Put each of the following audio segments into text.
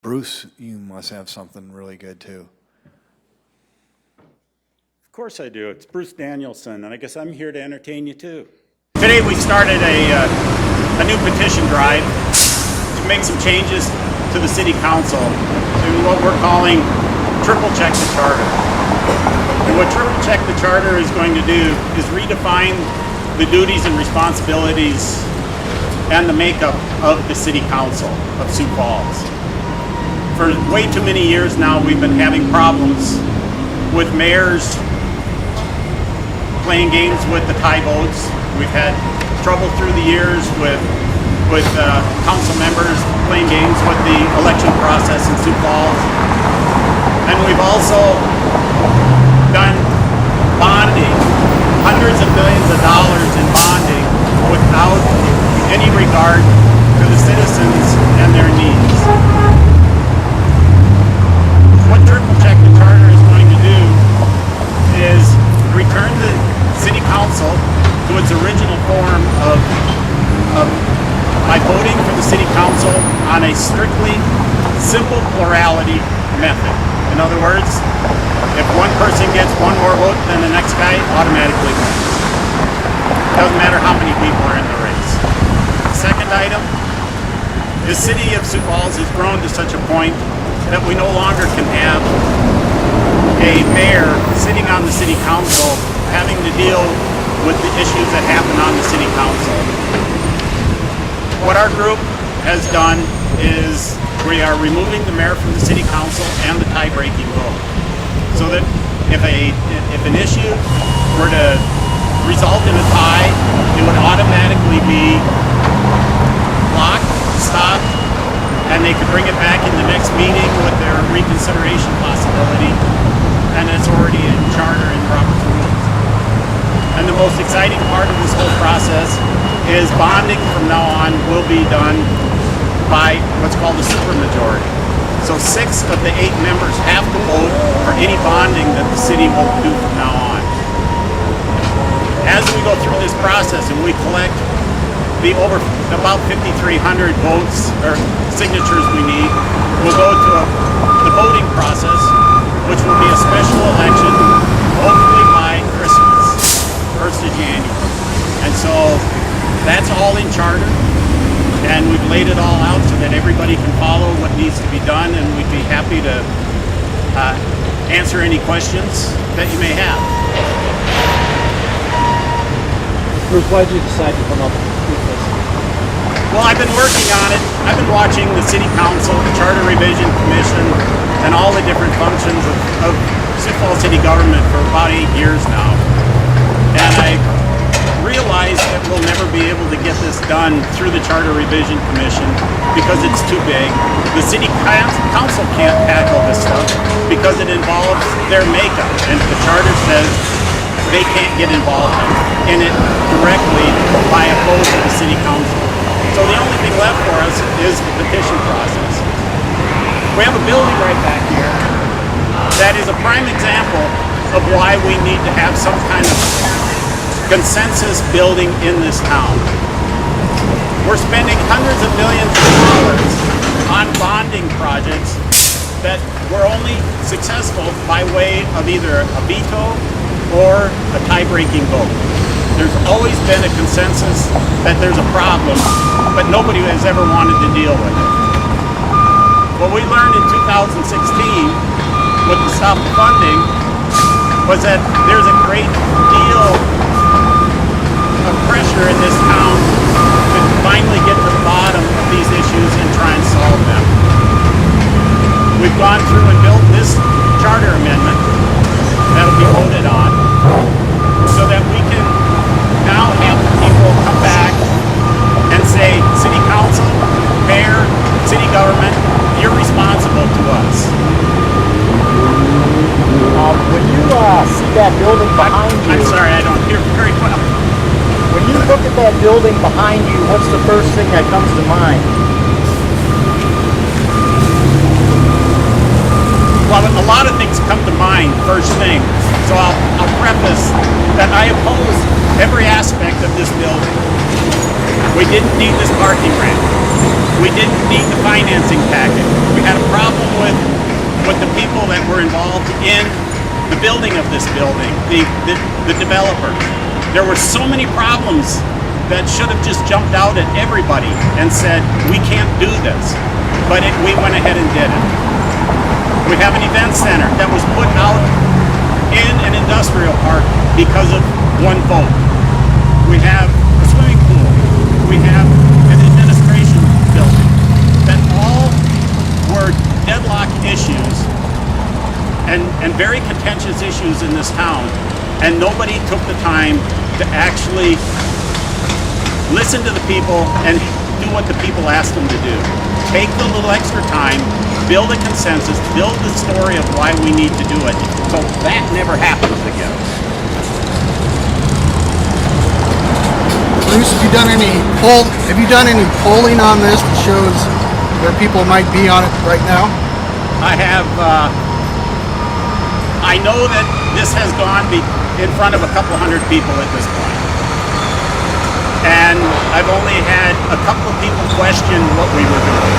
Bruce, you must have something really good too. Of course I do. It's Bruce Danielson, and I guess I'm here to entertain you too. Today we started a new petition drive to make some changes to the City Council to what we're calling triple check the charter. And what triple check the charter is going to do is redefine the duties and responsibilities and the makeup of the City Council of Sioux Falls. For way too many years now, we've been having problems with mayors playing games with the tie votes. We've had trouble through the years with council members playing games with the election process in Sioux Falls. And we've also done bonding, hundreds of millions of dollars in bonding without any regard to the citizens and their needs. What triple check the charter is going to do is return the City Council to its original form of by voting for the City Council on a strictly simple plurality method. In other words, if one person gets one more vote than the next guy, automatically wins. Doesn't matter how many people are in the race. Second item, the City of Sioux Falls has grown to such a point that we no longer can have a mayor sitting on the City Council having to deal with the issues that happen on the City Council. What our group has done is we are removing the mayor from the City Council and the tie-breaking vote, so that if an issue were to result in a tie, it would automatically be blocked, stopped, and they could bring it back in the next meeting with their reconsideration possibility, and it's already in charter and Robert's rules. And the most exciting part of this whole process is bonding from now on will be done by what's called a supermajority. So 6 of the 8 members have to vote for any bonding that the city will do from now on. As we go through this process and we collect the over about 5,300 votes or signatures we need, we'll go to the voting process, which will be a special election, hopefully by Christmas, 1st of January. And so that's all in charter, and we've laid it all out so that everybody can follow what needs to be done, and we'd be happy to answer any questions that you may have. Bruce, why did you decide to come up with this? Well, I've been working on it. I've been watching the City Council, the Charter Revision Commission, and all the different functions of Sioux Falls City government for about 8 years now. And I realized that we'll never be able to get this done through the Charter Revision Commission because it's too big. The City Council can't tackle this stuff because it involves their makeup, and the Charter says they can't get involved in it directly by a vote of the City Council. So the only thing left for us is the petition process. We have a building right back here that is a prime example of why we need to have some kind of consensus building in this town. We're spending hundreds of millions of dollars on bonding projects that were only successful by way of either a veto or a tie-breaking vote. There's always been a consensus that there's a problem, but nobody has ever wanted to deal with it. What we learned in 2016 with the stop funding was that there's a great deal of pressure in this town to finally get to the bottom of these issues and try and solve them. We've gone through and built this charter amendment that'll be voted on so that we can now have people come back and say, City Council, Mayor, City Government, you're responsible to us. When you see that building behind you... I'm sorry, I don't hear very well. When you look at that building behind you, what's the first thing that comes to mind? Well, a lot of things come to mind first thing. So I'll preface that I oppose every aspect of this building. We didn't need this parking ramp. We didn't need the financing package. We had a problem involved in the building of this building, the developer. There were so many problems that should have just jumped out at everybody and said, we can't do this. But we went ahead and did it. We have an event center that was put out in an industrial park because of one vote. We have a swimming pool. We have an administration building that all were deadlock issues and very contentious issues in this town, and nobody took the time to actually listen to the people and do what the people asked them to do. Take the little extra time, build a consensus, build the story of why we need to do it, so that never happens again. Bruce, have you done any polling on this that shows where people might be on it right now? I have, I know that this has gone in front of a couple hundred people at this point. And I've only had a couple of people question what we were doing.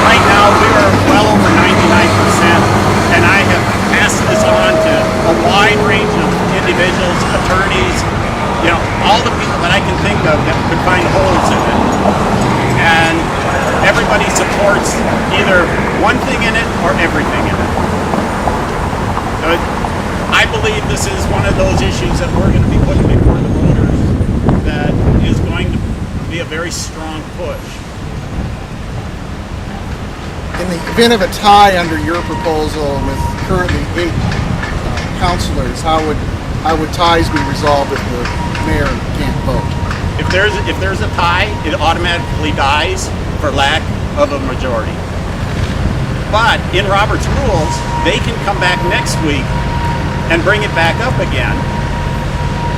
Right now, we are well over 99%, and I have passed this on to a wide range of individuals, attorneys, all the people that I can think of that could find holes in it. And everybody supports either one thing in it or everything in it. I believe this is one of those issues that we're going to be putting before the voters that is going to be a very strong push. In the event of a tie under your proposal with currently 8 councilors, how would ties be resolved if the mayor can't vote? If there's a tie, it automatically dies for lack of a majority. But in Robert's rules, they can come back next week and bring it back up again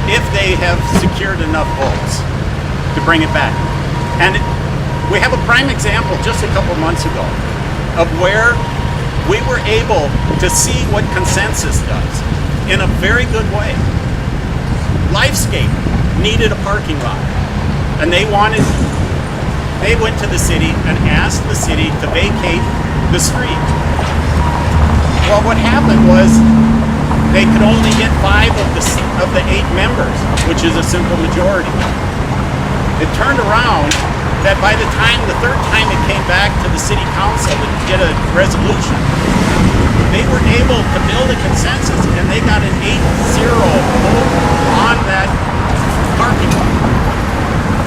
if they have secured enough votes to bring it back. And we have a prime example just a couple months ago of where we were able to see what consensus does in a very good way. Lifescape needed a parking lot, and they went to the city and asked the city to vacate the street. Well, what happened was they could only get 5 of the 8 members, which is a simple majority. It turned around that by the third time it came back to the city council to get a resolution, they were able to build a consensus, and they got an 8-0 vote on that parking lot.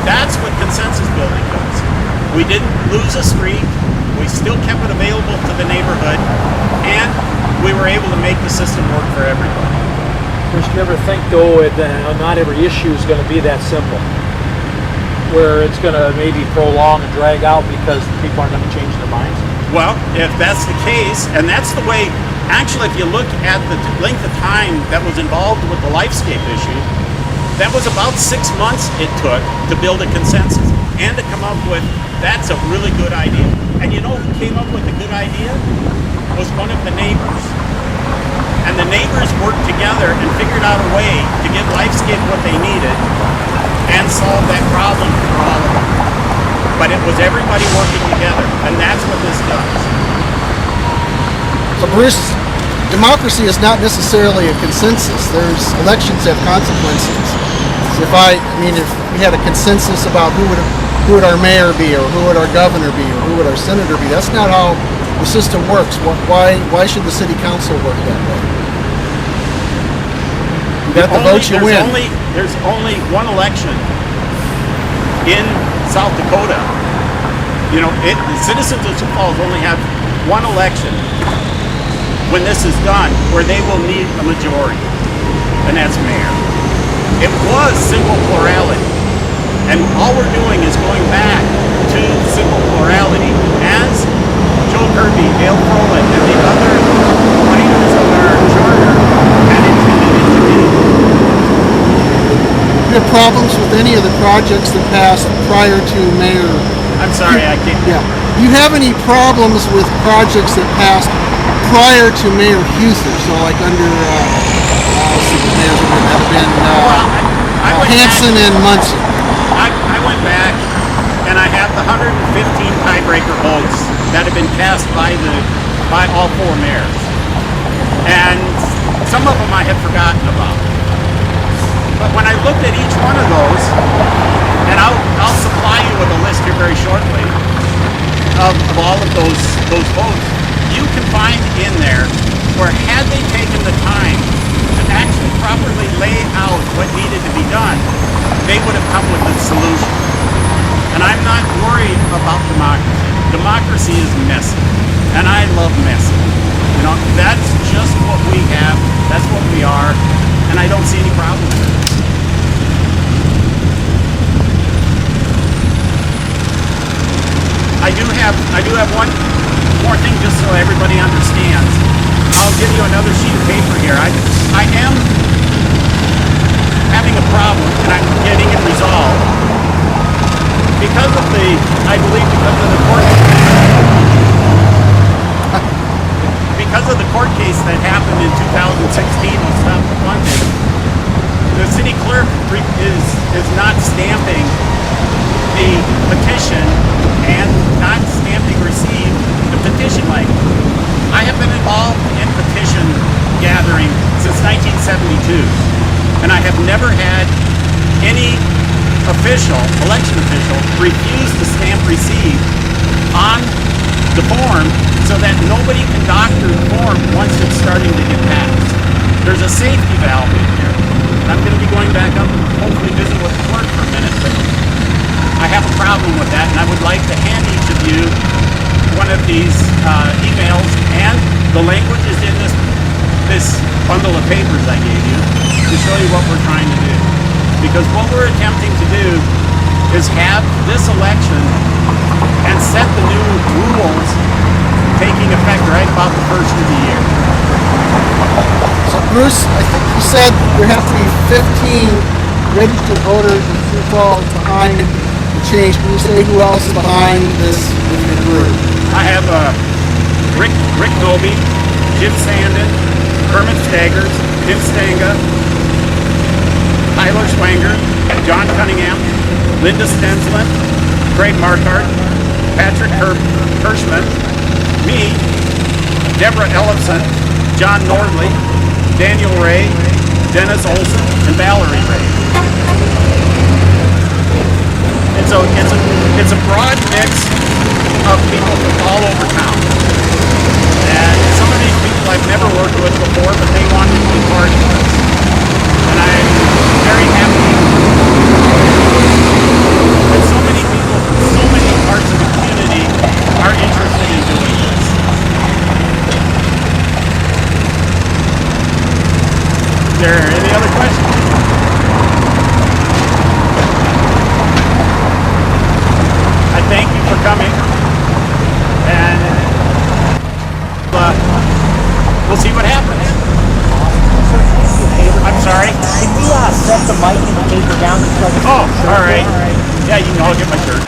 That's what consensus building does. We didn't lose a street, we still kept it available to the neighborhood, and we were able to make the system work for everybody. Chris, do you ever think, though, that not every issue is going to be that simple? Where it's going to maybe prolong and drag out because people aren't going to change their minds? Well, if that's the case, and that's the way, actually, if you look at the length of time that was involved with the Lifescape issue, that was about 6 months it took to build a consensus and to come up with, that's a really good idea. And you know who came up with a good idea? Was one of the neighbors. And the neighbors worked together and figured out a way to give Lifescape what they needed and solve that problem for all of them. But it was everybody working together, and that's what this does. So Bruce, democracy is not necessarily a consensus. Elections have consequences. If we had a consensus about who would our mayor be, or who would our governor be, or who would our senator be, that's not how the system works. Why should the city council work that way? You got the votes, you win. There's only one election in South Dakota. The citizens of Sioux Falls only have one election when this is done where they will need a majority, and that's mayor. It was simple plurality, and all we're doing is going back to simple plurality as Joe Kirby, Dale Froland, and the other writers of our charter had intended it to be. Do you have problems with any of the projects that passed prior to Mayor? I'm sorry, I can't. Yeah. Do you have any problems with projects that passed prior to Mayor Huther? So like under, mayors would have been Hanson and Munson. I went back and I have the 115 tiebreaker votes that have been cast by all 4 mayors. And some of them I had forgotten about. But when I looked at each one of those, and I'll supply you with a list here very shortly of all of those votes, you can find in there where had they taken the time to actually properly lay out what needed to be done, they would have come with a solution. And I'm not worried about democracy. Democracy is messy, and I love messy. You know, that's just what we have, that's what we are, and I don't see any problem with it. I do have one more thing just so everybody understands. I'll give you another sheet of paper here. I am having a problem, and I'm getting it resolved because of the, I believe because of the court case that happened in 2016 with Stop the Funding. The city clerk is not stamping the petition and not stamping receive the petition language. I have been involved in petition gathering since 1972, and I have never had any election official, refuse to stamp receive on the form so that nobody can doctor the form once it's starting to get passed. There's a safety valve in here. I'm going to be going back up and hopefully visit with the clerk for a minute, but I have a problem with that, and I would like to hand each of you one of these emails, and the language is in this bundle of papers I gave you to show you what we're trying to do. Because what we're attempting to do is have this election and set the new rules taking effect right about the first of the year. So Bruce, I think you said there have to be 15 registered voters in Sioux Falls behind the change. Can you say who else is behind this group? I have Rick Noby, Jim Sandin, Kermit Staggers, Tim Stanga, Tyler Swanger, John Cunningham, Linda Stenslin, Craig Markart, Patrick Hirschman, me, Deborah Ellison, John Nordley, Daniel Ray, Dennis Olson, and Valerie Ray. And so it's a broad mix of people from all over town. And some of these people I've never worked with before, but they wanted to be part of this. And I'm very happy that so many people from so many parts of the community are interested in doing this. Is there any other questions? I thank you for coming, and we'll see what happens. I'm sorry? Can we set the mic and the paper down? Oh, all right. Yeah, you can all get my shirt.